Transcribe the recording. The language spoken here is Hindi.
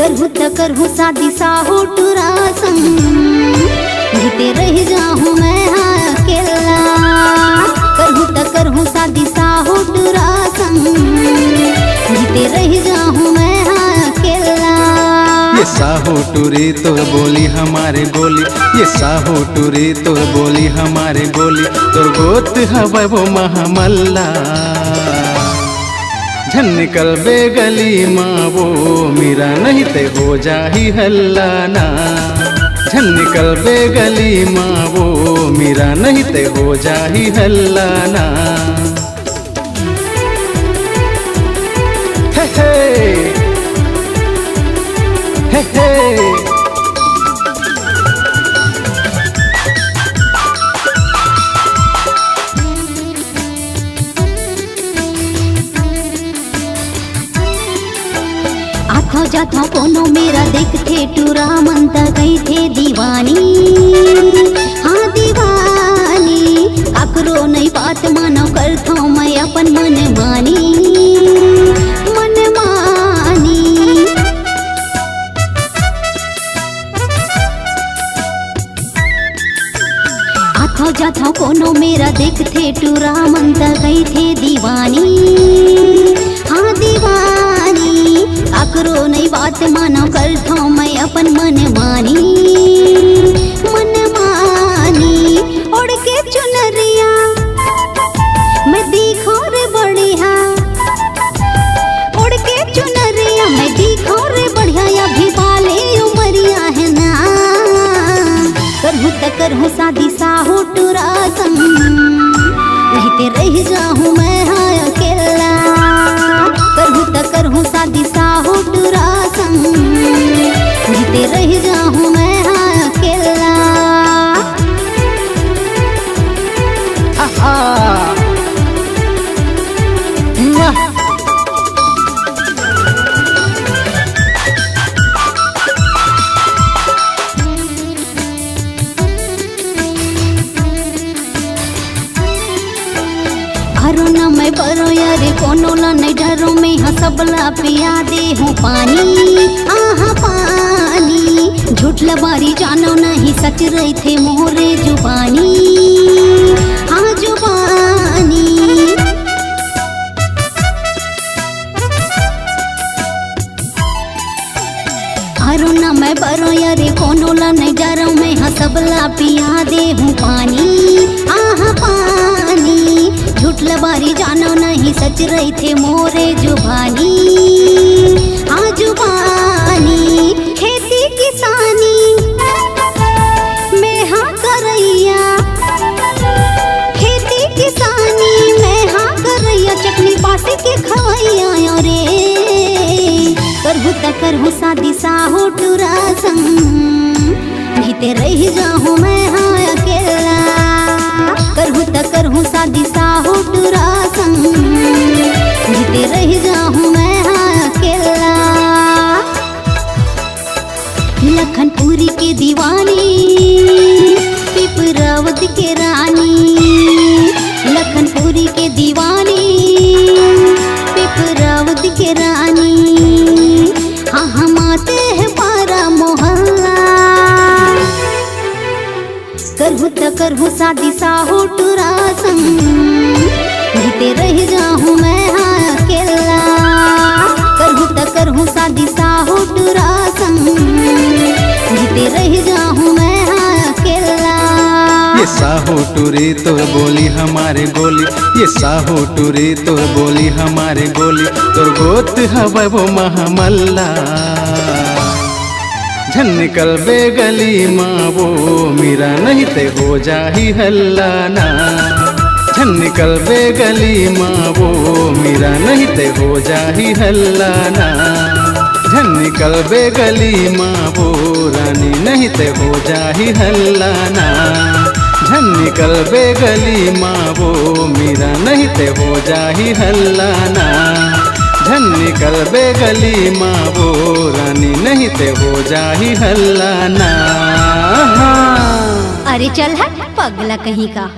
करहूँ शादी साहू टूरा संग, जीते रह जाऊँ मैं हाँ अकेला। करहूँ शादी साहू टूरा संग, जीते रह जाऊँ मैं हाँ अकेला। ये साहू टूरी तोर बोली हमारे गोली, ये साहू टूरी तोर बोली हमारे गोली, तोर गोत हवे वो महामल्ला। झन निकल बे गली माँ वो मेरा नहीं ते हो जाही हल्ला ना। झन निकल बे गली माँ वो मेरा नहीं ते हो जाही हल्ला ना। हे हे हे हे आथा जाथा कोनो मेरा देखते टूरा मनता गई थे दीवानी। हाँ दीवानी काकरो नहीं बात मानो करता मैं अपन मन मानी। आथा जाथा कोनो मेरा देखते टूरा मनता गई थे दीवानी। हाँ दीवानी काकरो नहीं बात मानो करता मैं अपन मन मानी। मन मानी उड़ के चुनरिया मैं दिखो रे बढ़िया। उड़ के चुनरिया मैं दिखो रे बढ़िया, या भी बाले उमरिया है ना। करहूँ शादी साहू टूरा संग, नहीं ते रह जाऊँ मैं हाँ अकेला। करहूँ शादी साहू टूरा संग, जीते रह जाऊँ मैं हाँ अकेला। हरो न मैं बरो यारे कोनो ला नहीं डरो मैं हाँ सबला पिया दे हूँ पानी। आहा पानी झूठ लबारी जानो नहीं सच रही थे मोरे जुबानी। हाँ जुबानी हरो न मैं बरो यारे कोनो ला नहीं डरो मैं हाँ सबला पिया दे हूँ पानी। आहा पानी झूठ लबारी जानो नहीं सच रही थे मोरे जुबानी। हाँ जुबानी खेती किसानी मैं हाँ करैया। खेती किसानी मैं हाँ करैया, चटनी पासी के खवैया रे। करहूँ शादी साहू टूरा संग, जीते रह जाऊँ मैं हाँ अकेला। करहूँ शादी साहू टूरा संग, जीते रह जाऊँ मैं हाँ अकेला। लखनपुरी के दीवानी पिपरावत के रानी। लखनपुरी के दीवानी पिपरावत के रानी। हाँ हम आते हैं पारा मोहल्ला। करहूँ शादी साहू टूरा संग, जीते रह जाऊँ मैं हाँ अकेला। करहूँ शादी साहू टूरा संग, जीते रह जाऊँ मैं हाँ अकेला। ये साहू टूरी तोर बोली हमारे गोली, ये साहू टूरी तोर बोली हमारे गोली, तोर गोत हवे वो महामल्ला। झन निकल बे गली माँ वो मेरा नहीं ते हो जाही हल्ला ना। झन निकल बे गली माँ वो मेरा नहीं ते हो जाही हल्ला ना। झन निकल बे गली माँ वो रानी नहीं ते हो जाही हल्ला ना। झन निकल बे गली माँ वो मेरा नहीं ते हो जाही हल्ला ना। झन निकल बे गली माँ वो रानी नहीं ते हो जाही हल्ला ना। अरे चल हट पगला कहीं का।